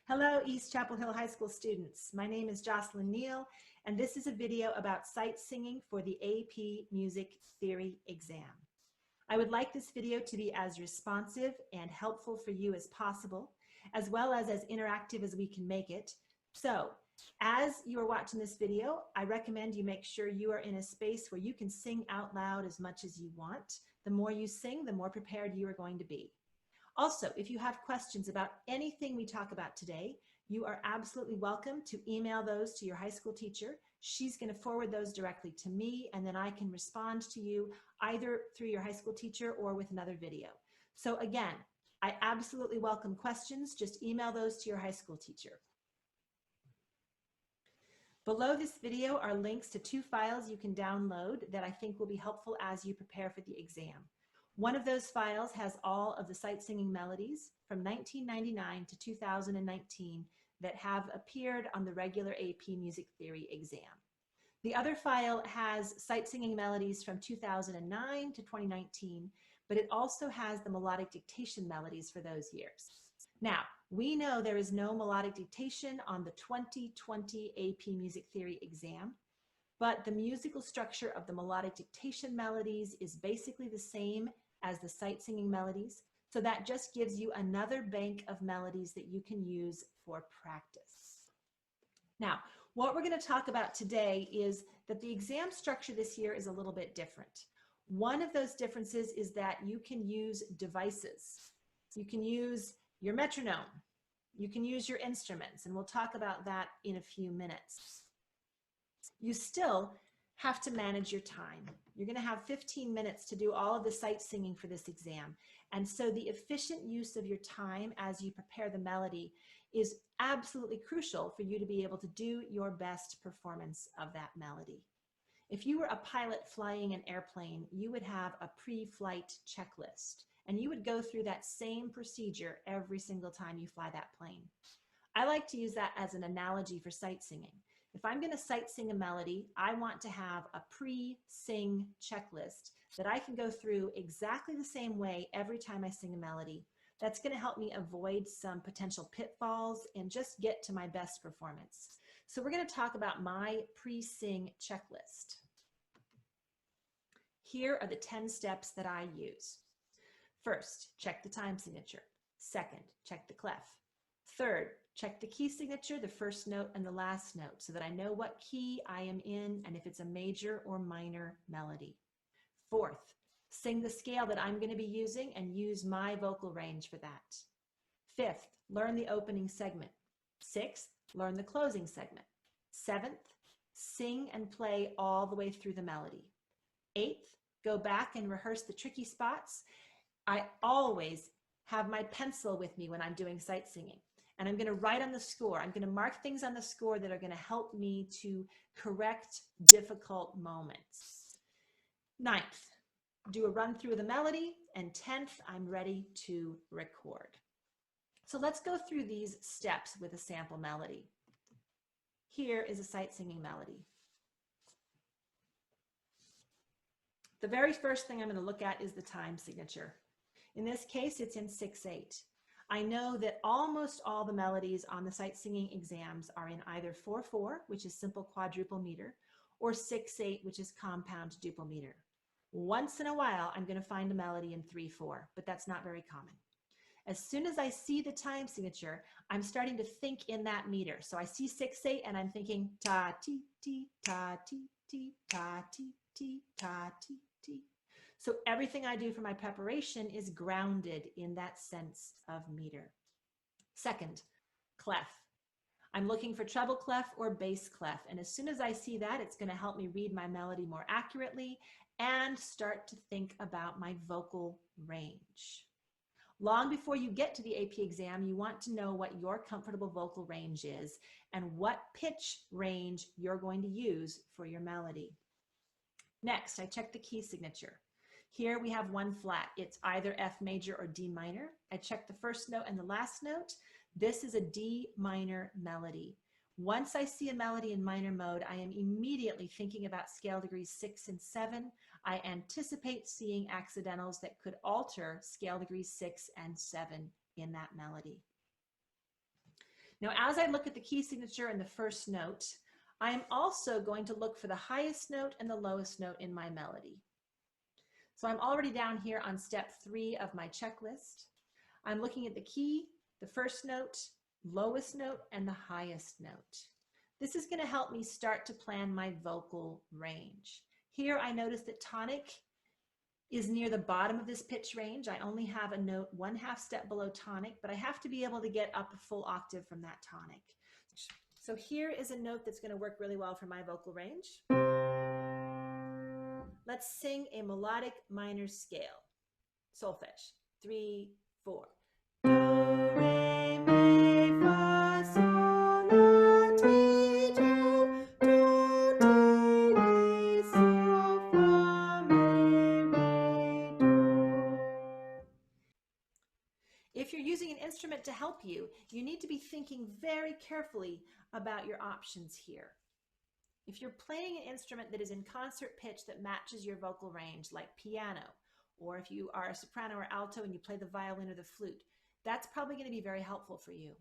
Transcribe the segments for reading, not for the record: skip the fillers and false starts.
Hello, East Chapel Hill High School students. My name is Jocelyn Neal, and this is a video about sight singing for the AP Music Theory exam. I would like this video to be as responsive and helpful for you as possible, as well as interactive as we can make it. So, as you are watching this video, I recommend you make sure you are in a space where you can sing out loud as much as you want. The more you sing, the more prepared you are going to be. Also, if you have questions about anything we talk about today, you are absolutely welcome to email those to your high school teacher. She's going to forward those directly to me, and then I can respond to you either through your high school teacher or with another video. So again, I absolutely welcome questions. Just email those to your high school teacher. Below this video are links to 2 files you can download that I think will be helpful as you prepare for the exam. One of those files has all of the sight singing melodies from 1999 to 2019 that have appeared on the regular AP Music Theory exam. The other file has sight singing melodies from 2009 to 2019, but it also has the melodic dictation melodies for those years. Now, we know there is no melodic dictation on the 2020 AP Music Theory exam, but the musical structure of the melodic dictation melodies is basically the same as the sight singing melodies. So that just gives you another bank of melodies that you can use for practice. Now, what we're going to talk about today is that the exam structure this year is a little bit different. One of those differences is that you can use devices. You can use your metronome. You can use your instruments, and we'll talk about that in a few minutes. You still have to manage your time. You're going to have 15 minutes to do all of the sight singing for this exam. And so the efficient use of your time as you prepare the melody is absolutely crucial for you to be able to do your best performance of that melody. If you were a pilot flying an airplane, you would have a pre-flight checklist, and you would go through that same procedure every single time you fly that plane. I like to use that as an analogy for sight singing. If I'm going to sight sing a melody, I want to have a pre-sing checklist that I can go through exactly the same way every time I sing a melody. That's going to help me avoid some potential pitfalls and just get to my best performance. So we're going to talk about my pre-sing checklist. Here are the 10 steps that I use. First, check the time signature. Second, check the clef. Third, check the key signature, the first note and the last note, so that I know what key I am in and if it's a major or minor melody. Fourth, sing the scale that I'm going to be using and use my vocal range for that. Fifth, learn the opening segment. Sixth, learn the closing segment. Seventh, sing and play all the way through the melody. Eighth, go back and rehearse the tricky spots. I always have my pencil with me when I'm doing sight singing. And I'm going to write on the score. I'm going to mark things on the score that are going to help me to correct difficult moments. Ninth, do a run through of the melody. And 10th, I'm ready to record. So let's go through these steps with a sample melody. Here is a sight singing melody. The very first thing I'm going to look at is the time signature. In this case, it's in 6/8. I know that almost all the melodies on the sight singing exams are in either 4/4, which is simple quadruple meter, or 6/8, which is compound duple meter. Once in a while, I'm going to find a melody in 3/4, but that's not very common. As soon as I see the time signature, I'm starting to think in that meter. So I see 6/8 and I'm thinking ta ti ti ta ti ti ta ti ti ta ti ti. So everything I do for my preparation is grounded in that sense of meter. Second, clef. I'm looking for treble clef or bass clef. And as soon as I see that, it's going to help me read my melody more accurately and start to think about my vocal range. Long before you get to the AP exam, you want to know what your comfortable vocal range is and what pitch range you're going to use for your melody. Next, I check the key signature. Here we have one flat. It's either F major or D minor. I check the first note and the last note. This is a D minor melody. Once I see a melody in minor mode, I am immediately thinking about scale degrees 6 and 7. I anticipate seeing accidentals that could alter scale degrees 6 and 7 in that melody. Now, as I look at the key signature and the first note, I am also going to look for the highest note and the lowest note in my melody. So I'm already down here on step 3 of my checklist. I'm looking at the key, the first note, lowest note, and the highest note. This is going to help me start to plan my vocal range. Here I notice that tonic is near the bottom of this pitch range. I only have a note 1/2 step below tonic, but I have to be able to get up a full octave from that tonic. So here is a note that's going to work really well for my vocal range. Let's sing a melodic minor scale. Solfege. 3, 4. Do, re, mi, fa, sol, la, ti, do, di, re, sol, fa, mi, re, do. If you're using an instrument to help you, you need to be thinking very carefully about your options here. If you're playing an instrument that is in concert pitch that matches your vocal range, like piano, or if you are a soprano or alto and you play the violin or the flute, that's probably going to be very helpful for you.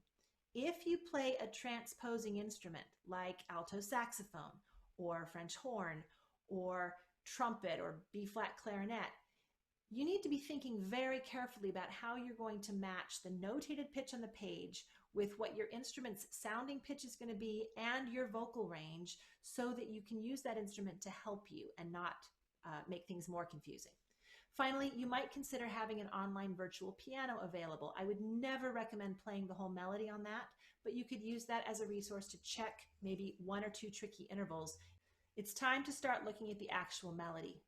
If you play a transposing instrument like alto saxophone or French horn or trumpet or B-flat clarinet, you need to be thinking very carefully about how you're going to match the notated pitch on the page with what your instrument's sounding pitch is going to be and your vocal range, so that you can use that instrument to help you and not make things more confusing. Finally, you might consider having an online virtual piano available. I would never recommend playing the whole melody on that, but you could use that as a resource to check maybe 1 or 2 tricky intervals. It's time to start looking at the actual melody.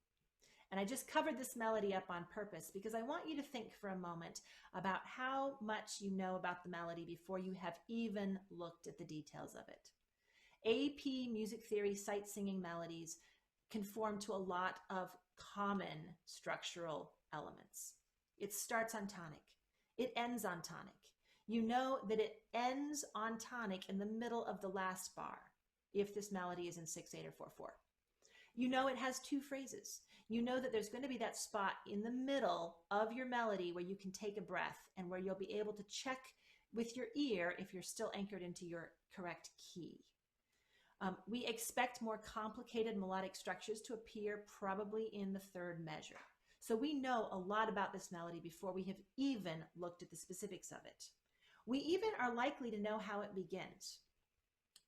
And I just covered this melody up on purpose because I want you to think for a moment about how much you know about the melody before you have even looked at the details of it. AP music theory sight singing melodies conform to a lot of common structural elements. It starts on tonic. It ends on tonic. You know that it ends on tonic in the middle of the last bar, if this melody is in 6/8 or 4/4. You know it has 2 phrases. You know that there's going to be that spot in the middle of your melody where you can take a breath and where you'll be able to check with your ear if you're still anchored into your correct key. We expect more complicated melodic structures to appear probably in the 3rd measure. So we know a lot about this melody before we have even looked at the specifics of it. We even are likely to know how it begins.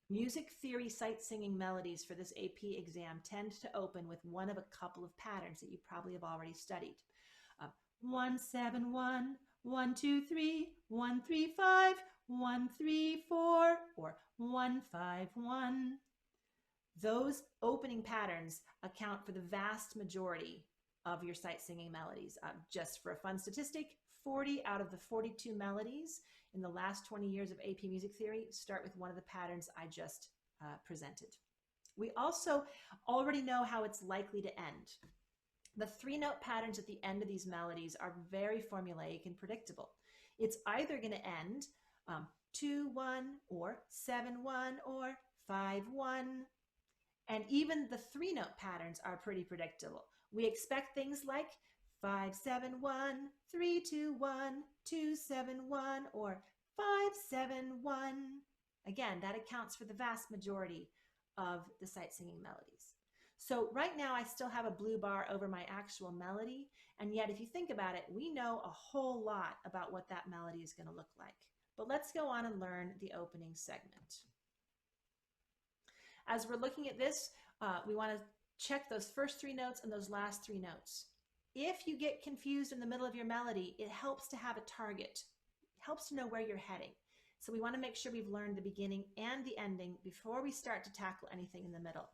Music theory sight singing melodies for this AP exam tend to open with one of a couple of patterns that you probably have already studied. 1-7-1, 1-2-3, 1-3-5, 1-3-4, or 1-5-1. Those opening patterns account for the vast majority of your sight singing melodies. Just for a fun statistic, 40 out of the 42 melodies in the last 20 years of AP music theory start with one of the patterns I just presented. We also already know how it's likely to end. The 3-note patterns at the end of these melodies are very formulaic and predictable. It's either going to end 2-1 or 7-1 or 5-1. And even the 3-note patterns are pretty predictable. We expect things like 5-7-1, 3-2-1, 2-7-1, or 5-7-1. Again, that accounts for the vast majority of the sight singing melodies. So right now I still have a blue bar over my actual melody, and yet if you think about it, we know a whole lot about what that melody is going to look like. But let's go on and learn the opening segment. As we're looking at this, we want to check those first 3 notes and those last 3 notes. If you get confused in the middle of your melody, it helps to have a target. It helps to know where you're heading. So we want to make sure we've learned the beginning and the ending before we start to tackle anything in the middle.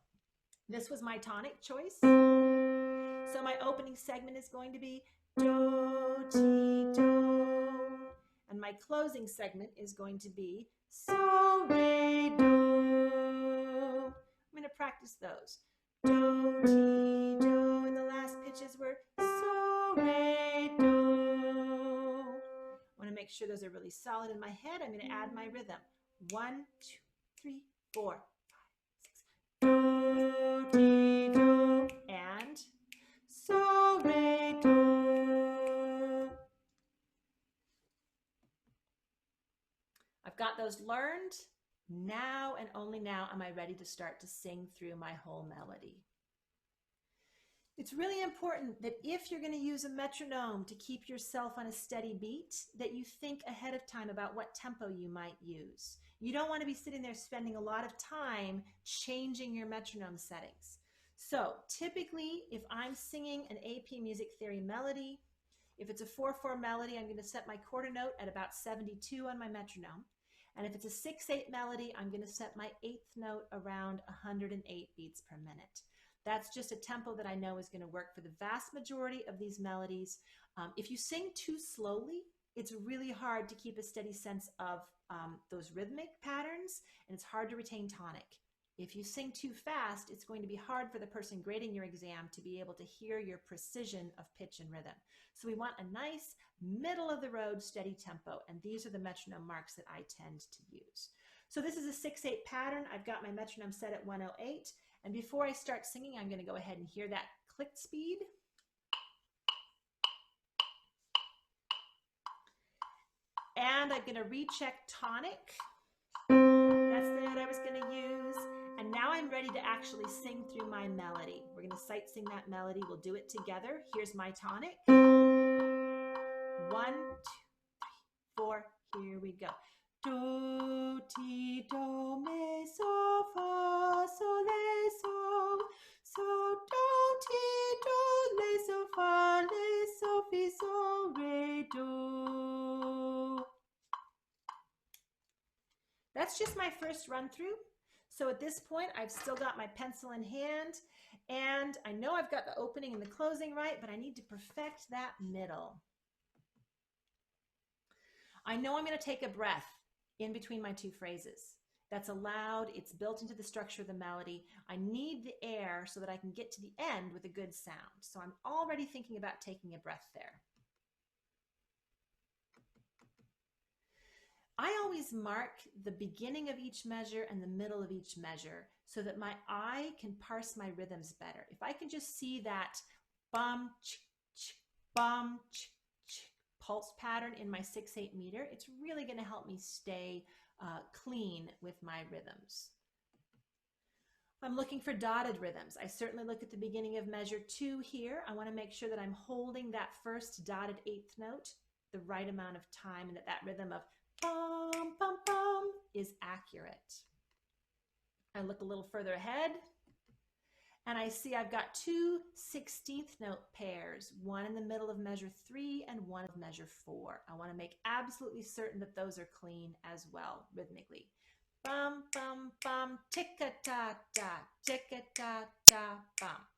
This was my tonic choice. So my opening segment is going to be do, ti, do. And my closing segment is going to be so, re, do. I'm going to practice those. Do, ti, do. And the last pitches were so, re, do. I want to make sure those are really solid in my head. I'm going to add my rhythm. 1, 2, 3, 4, 5, 6. Do, ti, do. And so, re, do. I've got those learned. Now and only now am I ready to start to sing through my whole melody. It's really important that if you're going to use a metronome to keep yourself on a steady beat, that you think ahead of time about what tempo you might use. You don't want to be sitting there spending a lot of time changing your metronome settings. So typically, if I'm singing an AP music theory melody, if it's a 4/4 melody, I'm going to set my quarter note at about 72 on my metronome. And if it's a 6/8 melody, I'm going to set my 8th note around 108 beats per minute. That's just a tempo that I know is going to work for the vast majority of these melodies. If you sing too slowly, it's really hard to keep a steady sense of those rhythmic patterns, and it's hard to retain tonic. If you sing too fast, it's going to be hard for the person grading your exam to be able to hear your precision of pitch and rhythm. So we want a nice middle of the road steady tempo, and these are the metronome marks that I tend to use. So this is a 6/8 pattern. I've got my metronome set at 108, and before I start singing, I'm going to go ahead and hear that click speed. And I'm going to recheck tonic. That's the note I was going to use. And now I'm ready to actually sing through my melody. We're going to sight sing that melody. We'll do it together. Here's my tonic. 1, 2, 3, 4. Here we go. Do, ti, do, me, so, fa, so, le, so. So, do, ti, do, le, so, fa, le, so, fi, so, re, do. That's just my first run through. So at this point, I've still got my pencil in hand, and I know I've got the opening and the closing right, but I need to perfect that middle. I know I'm going to take a breath in between my two phrases. That's allowed. It's built into the structure of the melody. I need the air so that I can get to the end with a good sound. So I'm already thinking about taking a breath there. I always mark the beginning of each measure and the middle of each measure so that my eye can parse my rhythms better. If I can just see that bum, ch, ch, bum, ch, ch, pulse pattern in my 6/8 meter, it's really going to help me stay clean with my rhythms. I'm looking for dotted rhythms. I certainly look at the beginning of measure 2 here. I want to make sure that I'm holding that first dotted 8th note the right amount of time, and that rhythm of bum, bum, bum is accurate. I look a little further ahead, and I see I've got 2 16th note pairs, one in the middle of measure 3 and one of measure 4. I want to make absolutely certain that those are clean as well, rhythmically. Bum, bum, bum, ticka-ta-ta, ticka-ta-ta, bum.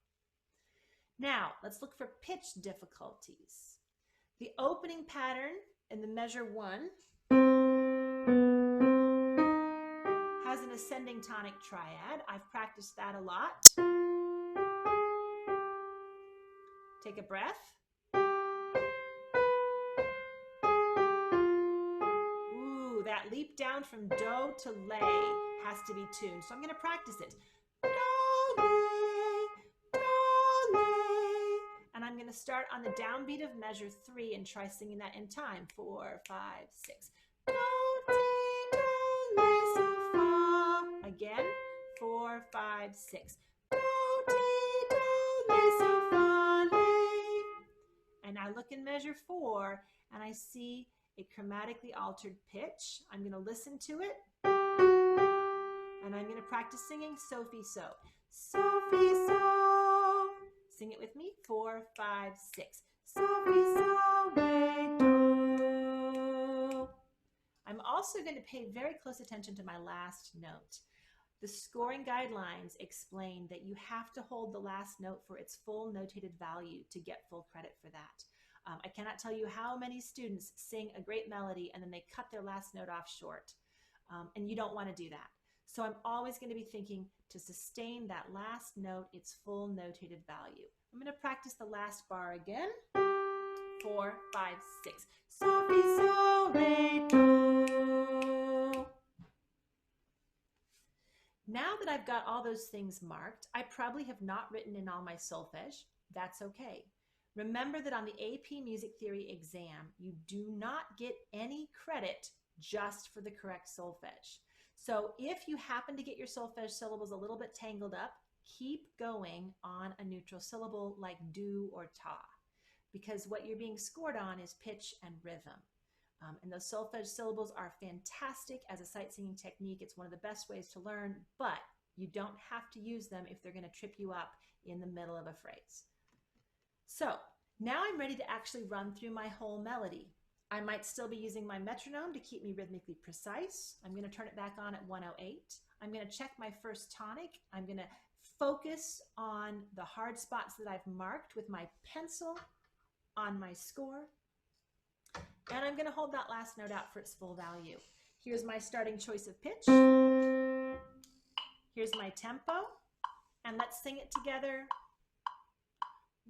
Now, let's look for pitch difficulties. The opening pattern in the measure 1 has an ascending tonic triad. I've practiced that a lot. Take a breath. Ooh, that leap down from do to lay has to be tuned. So I'm going to practice it. Do, lay, do, lay. And I'm going to start on the downbeat of measure 3 and try singing that in time. 4, 5, 6. Do, ti, do, lay, so, fa. Again. 4, 5, 6. Do, ti, do, lay, so, fa, lay. And I look in measure 4 and I see a chromatically altered pitch. I'm going to listen to it, and I'm going to practice singing Sophie so. Sophie so. Sing it with me. 4, 5, 6. Sophie so, re, do. I'm also going to pay very close attention to my last note. The scoring guidelines explain that you have to hold the last note for its full notated value to get full credit for that. I cannot tell you how many students sing a great melody and then they cut their last note off short. And you don't want to do that. So I'm always going to be thinking to sustain that last note, its full notated value. I'm going to practice the last bar again. 4, 5, 6. Sophie, so, re, do. Now that I've got all those things marked, I probably have not written in all my solfege. That's okay. Remember that on the AP Music Theory exam, you do not get any credit just for the correct solfege. So if you happen to get your solfege syllables a little bit tangled up, keep going on a neutral syllable like do or ta, because what you're being scored on is pitch and rhythm. And those solfege syllables are fantastic as a sight singing technique. It's one of the best ways to learn, but you don't have to use them if they're going to trip you up in the middle of a phrase. So now I'm ready to actually run through my whole melody. I might still be using my metronome to keep me rhythmically precise. I'm going to turn it back on at 108. I'm going to check my first tonic. I'm going to focus on the hard spots that I've marked with my pencil on my score. And I'm going to hold that last note out for its full value. Here's my starting choice of pitch. Here's my tempo. And let's sing it together.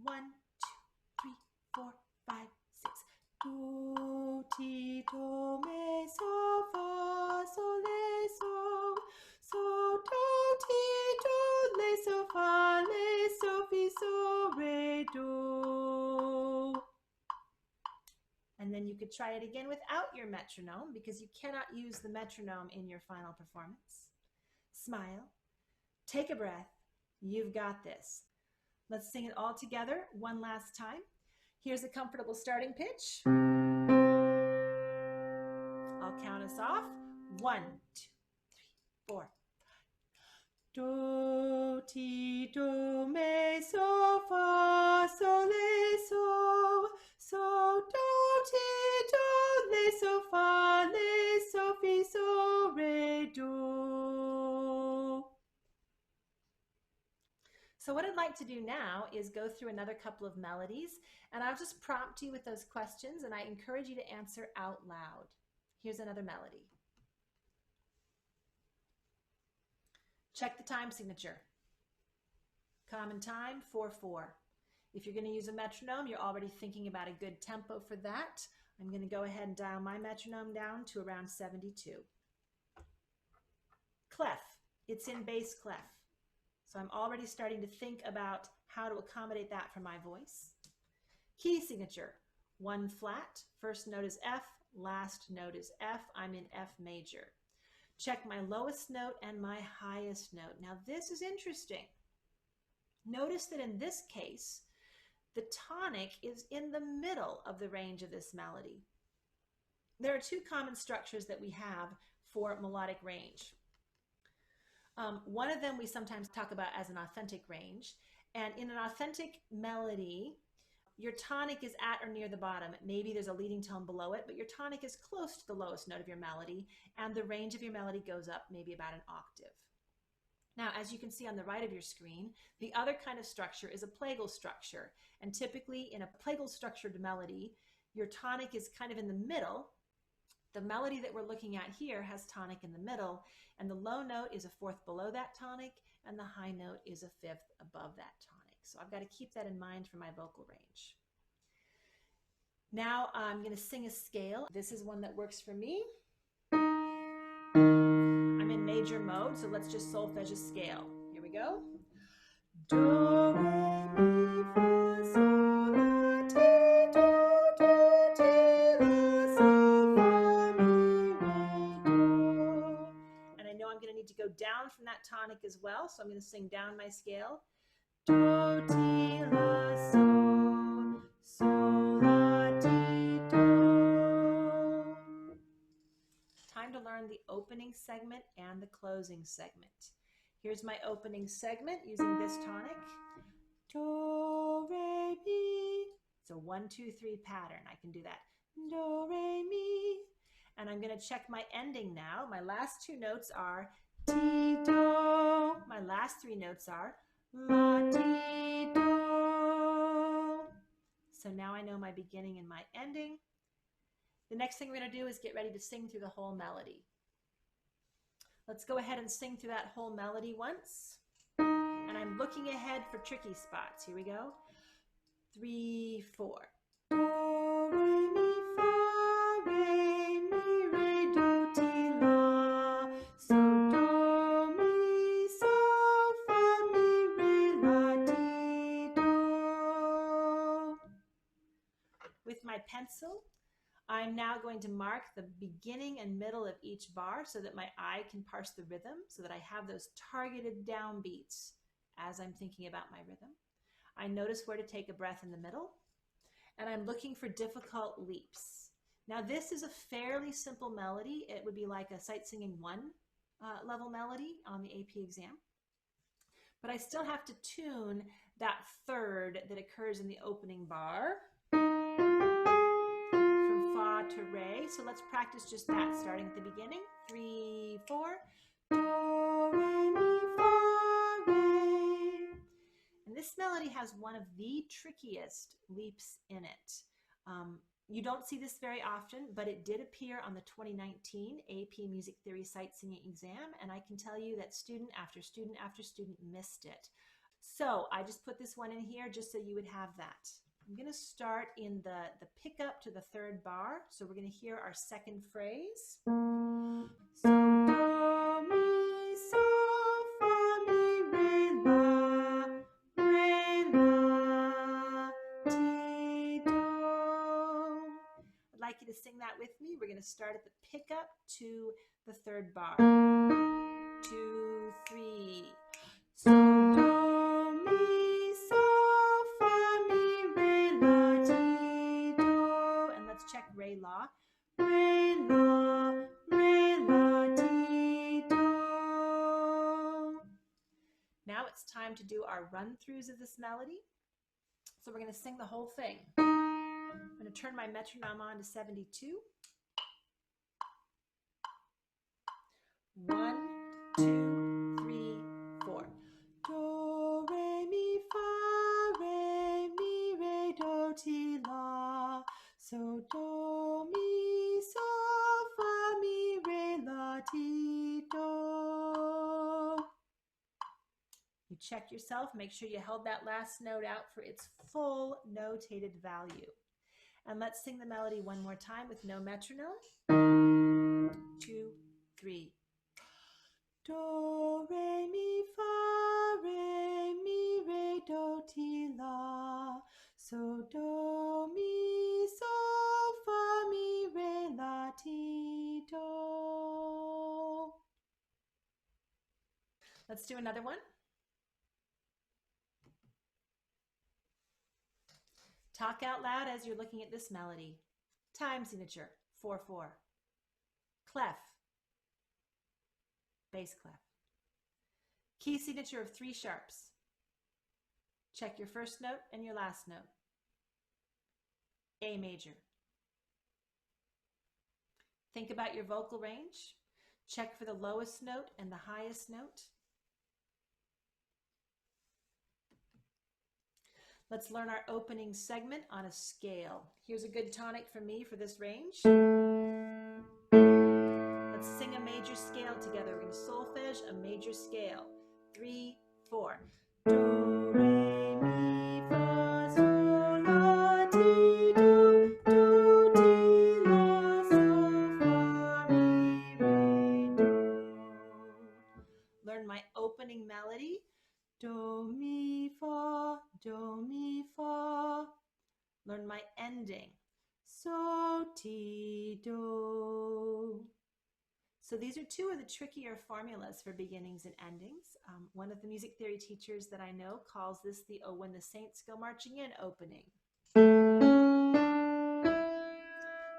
1, 2, 3, 4, 5, 6. Do, ti, do, me, so, fa, so, le, so. So, do, ti, do, le, so, fa, le, so, fi, so, re, do. And then you could try it again without your metronome, because you cannot use the metronome in your final performance. Smile, take a breath, you've got this. Let's sing it all together one last time. Here's a comfortable starting pitch. I'll count us off. 1, 2, 3, 4. Do, ti, do, me, so, fa, so, le, so. So, do, ti, do, le, so, fa, le, so, fi, so, re, do. So what I'd like to do now is go through another couple of melodies, and I'll just prompt you with those questions, and I encourage you to answer out loud. Here's another melody. Check the time signature. Common time, 4/4. If you're going to use a metronome, you're already thinking about a good tempo for that. I'm going to go ahead and dial my metronome down to around 72. Clef, it's in bass clef. So I'm already starting to think about how to accommodate that for my voice. Key signature, 1 flat, first note is F, last note is F. I'm in F major. Check my lowest note and my highest note. Now this is interesting. Notice that in this case, the tonic is in the middle of the range of this melody. There are 2 common structures that we have for melodic range. One of them we sometimes talk about as an authentic range. And in an authentic melody, your tonic is at or near the bottom. Maybe there's a leading tone below it, but your tonic is close to the lowest note of your melody, and the range of your melody goes up maybe about an octave. Now, as you can see on the right of your screen, the other kind of structure is a plagal structure. And typically in a plagal structured melody, your tonic is kind of in the middle. The melody that we're looking at here has tonic in the middle, and the low note is a 4th below that tonic, and the high note is a 5th above that tonic. So I've got to keep that in mind for my vocal range. Now I'm going to sing a scale. This is one that works for me. I'm in major mode, so let's just solfege a scale. Here we go. Do, re, mi, fa, sol, la, ti, do, ti, la, so, fa, mi, re, do. And I know I'm going to need to go down from that tonic as well, so I'm going to sing down my scale. Do, ti, la, so, sol, la, ti, do. Time to learn the opening segment and the closing segment. Here's my opening segment using this tonic. Do, re, mi. It's a 1, 2, 3 pattern. I can do that. Do, re, mi. And I'm going to check my ending now. My last 2 notes are ti, do. My last 3 notes are la, ti, do. So now I know my beginning and my ending. The next thing we're going to do is get ready to sing through the whole melody. Let's go ahead and sing through that whole melody once. And I'm looking ahead for tricky spots. Here we go. 3, 4. Do, re, mi, fa, re, mi, re, do, ti, la. So, do, mi, so, fa, mi, re, la, ti, do. With my pencil, I'm now going to mark the beginning and middle of each bar so that my eye can parse the rhythm, so that I have those targeted downbeats as I'm thinking about my rhythm. I notice where to take a breath in the middle, and I'm looking for difficult leaps. Now this is a fairly simple melody. It would be like a sight singing 1 level melody on the AP exam. But I still have to tune that third that occurs in the opening bar from fa to re. So let's practice just that, starting at the beginning. 3, 4. Do, re, mi, fa, re. And this melody has one of the trickiest leaps in it. You don't see this very often, but it did appear on the 2019 AP Music Theory Sight Singing exam, and I can tell you that student after student after student missed it. So I just put this one in here just so you would have that. I'm going to start in the pickup to the third bar, so we're going to hear our second phrase. So, do, mi, so, fa, mi, re, la, ti, do. I'd like you to sing that with me. We're going to start at the pickup to the third bar. 2, 3. So, do, mi, so, fa, mi, re, la, ti, do. And let's check re, la. Re, la, ti, do. Now it's time to do our run-throughs of this melody. So we're going to sing the whole thing. I'm going to turn my metronome on to 72. 1, 2, 3, 4. Do, re, mi, fa, re, do, ti, la. So, do, mi, so, fa, mi, re, la, ti, do. You check yourself, make sure you held that last note out for its full notated value. And let's sing the melody one more time with no metronome. 2, 3. Do, re, mi, fa, re, do, ti, la. So, do, mi, so, fa, mi, re, la, ti, do. Let's do another one. Talk out loud as you're looking at this melody. Time signature, 4/4. Clef, bass clef. Key signature of 3 sharps. Check your first note and your last note. A major. Think about your vocal range. Check for the lowest note and the highest note. Let's learn our opening segment on a scale. Here's a good tonic from me for this range. Let's sing a major scale together. We're going to solfege a major scale. 3, 4. Do, re, mi, fa, sol, la, ti, do, ti, la, sol, fa, mi, re, do. Learn my opening melody. Do, mi, fa, do, mi, fa. Learn my ending. So, ti, do. So these are 2 of the trickier formulas for beginnings and endings. One of the music theory teachers that I know calls this the "Oh, when the saints go marching in" opening.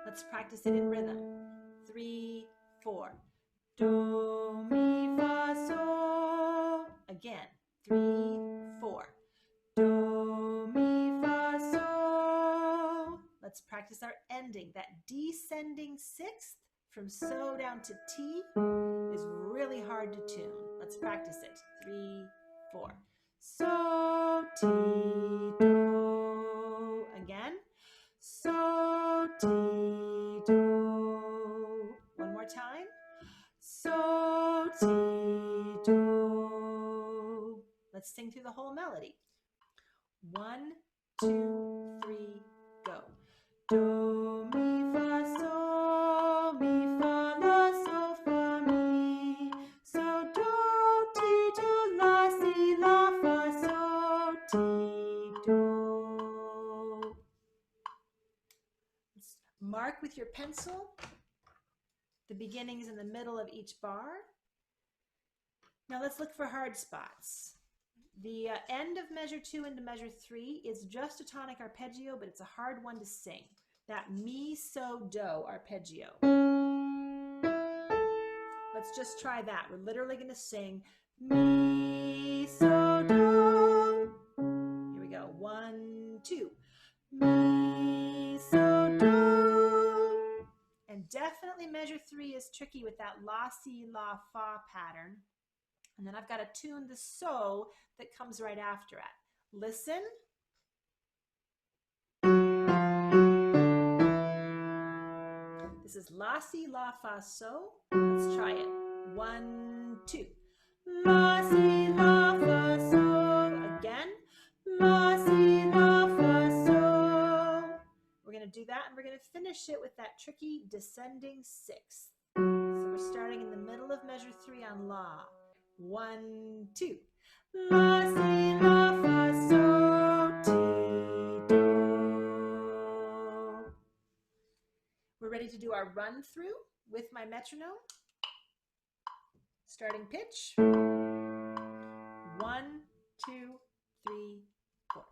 Let's practice it in rhythm. 3, 4. Do, mi, fa, sol. Again. 3, 4. Do, mi, fa, sol. Let's practice our ending. That descending 6th from so down to T is really hard to tune. Let's practice it. 3, 4. So, ti, do. Again. So, ti, do. One more time. So, ti, do. Let's sing through the whole melody. 1, 2, 3, go. Do, mi, fa, sol, mi, fa, la, sol, fa, mi. So, do, ti, do, la, si, la, fa, so, ti, do. Mark with your pencil beginnings and the middle of each bar. Now let's look for hard spots. The end of measure 2 into measure 3 is just a tonic arpeggio, but it's a hard one to sing. That mi, so, do arpeggio. Let's just try that. We're literally going to sing mi, so, do. Here we go. 1, 2. Mi, so, do. And definitely measure 3 is tricky with that la, si, la, fa pattern. And then I've got to tune the so that comes right after it. Listen. This is la, si, la, fa, so. Let's try it. 1, 2. La, si, la, fa, so. Again. La, si, la, fa, so. We're going to do that, and we're going to finish it with that tricky descending sixth. So we're starting in the middle of measure 3 on la. 1, 2. La, si, la, fa, so, ti, do. We're ready to do our run through with my metronome. Starting pitch. 1, 2, 3, 4.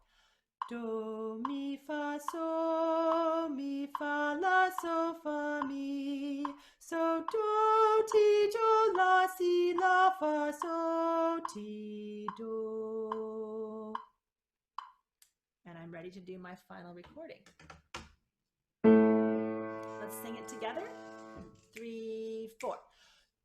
Do, mi, fa, so, mi, fa, la, so, fa, mi. So, do, ti, do, la, si, la, fa, so, ti, do. And I'm ready to do my final recording. Let's sing it together. 3, 4.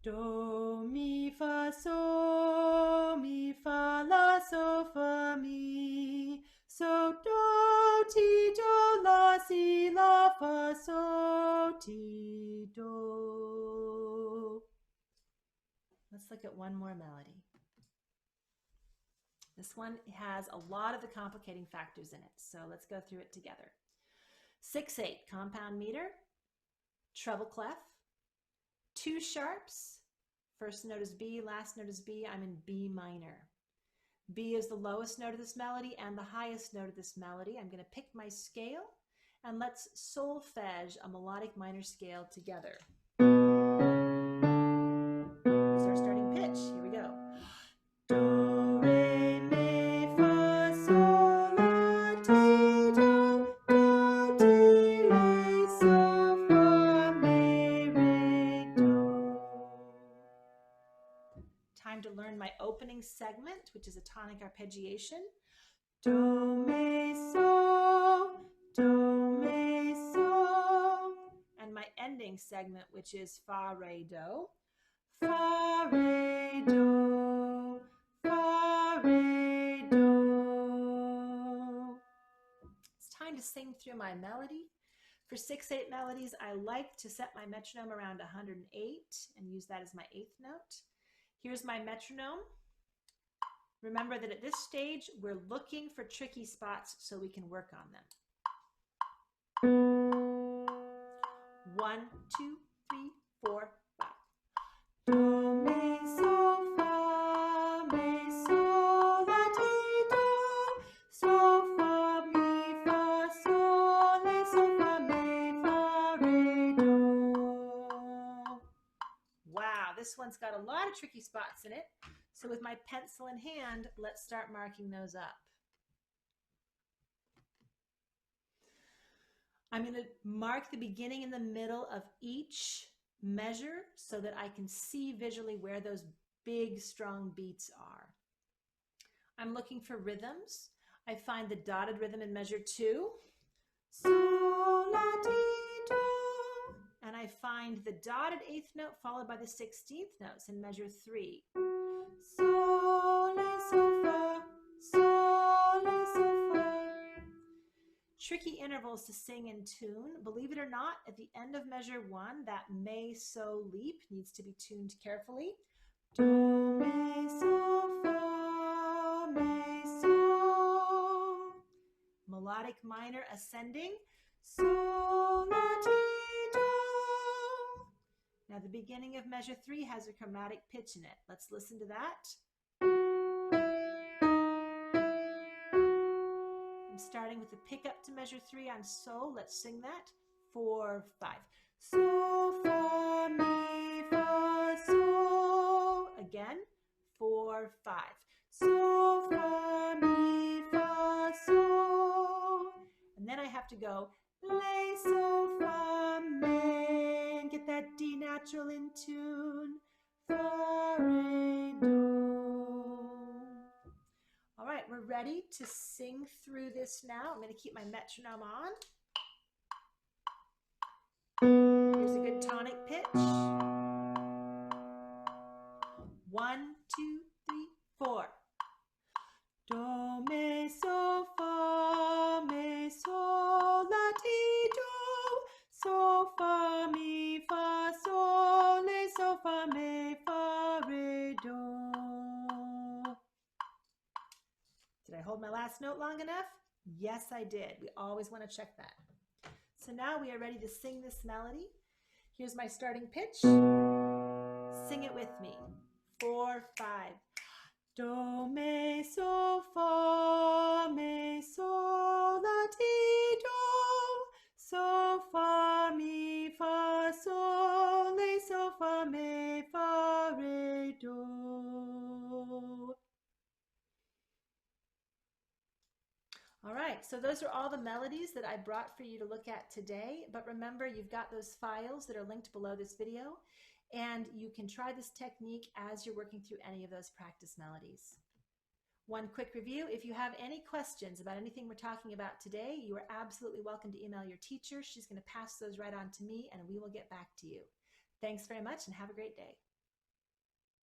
Do, mi, fa, so, mi, fa, la, so, fa, mi. So, do, ti, do, la, si, la, fa, so, ti, do. Let's look at one more melody. This one has a lot of the complicating factors in it, so let's go through it together. 6/8 compound meter, treble clef, 2 sharps. First note is B, last note is B. I'm in B minor. B is the lowest note of this melody and the highest note of this melody. I'm going to pick my scale and let's solfege a melodic minor scale together. Here's our starting pitch. Here we go. Do, re, mi, fa, sol, la, ti, do, ti, re, so, fa, mi, re, do. Time to learn my opening segment, which is a tonic arpeggiation. Do, mi, so, do, mi, so. And my ending segment, which is fa, re, do. Fa, re, do, fa, re, do. It's time to sing through my melody. For 6/8 melodies, I like to set my metronome around 108 and use that as my 8th note. Here's my metronome. Remember that at this stage, we're looking for tricky spots so we can work on them. 1, 2, 3, 4, 5. Do, mi, so, fa, mi, so, la, ti, do. So, fa, mi, fa, sol, la, so, fa, mi, fa, re, do. Wow, this one's got a lot of tricky spots in it. So with my pencil in hand, let's start marking those up. I'm going to mark the beginning and the middle of each measure so that I can see visually where those big, strong beats are. I'm looking for rhythms. I find the dotted rhythm in measure 2. So, la, ti, do. And I find the dotted 8th note followed by the 16th notes in measure 3. So, la, so, fa, so, la, so, fa. Tricky intervals to sing in tune. Believe it or not, at the end of measure 1, that may, so leap needs to be tuned carefully. Do, mi, so, fa, mi, so. Melodic minor ascending. So, la, ti, do. Now the beginning of measure 3 has a chromatic pitch in it. Let's listen to that. I'm starting with the pickup to measure 3 on sol. Let's sing that. 4, 5. So, fa, mi, natural in tune, fa, re, do. All right, we're ready to sing through this now. I'm going to keep my metronome on. Here's a good tonic pitch. 1, 2, 3, 4. Do, me, so, fa, me, so, la, ti, do. So, fa, mi, fa, sol, le, so, fa, me, fa, re, do. Did I hold my last note long enough? Yes, I did. We always want to check that. So now we are ready to sing this melody. Here's my starting pitch. Sing it with me. 4, 5. Do, me, so, fa, me, so, la, ti, do. So, fa, mi, fa, sol, le, so, fa, me, fa, re, do. All right, so those are all the melodies that I brought for you to look at today. But remember, you've got those files that are linked below this video, and you can try this technique as you're working through any of those practice melodies. One quick review, if you have any questions about anything we're talking about today, you are absolutely welcome to email your teacher. She's going to pass those right on to me, and we will get back to you. Thanks very much, and have a great day.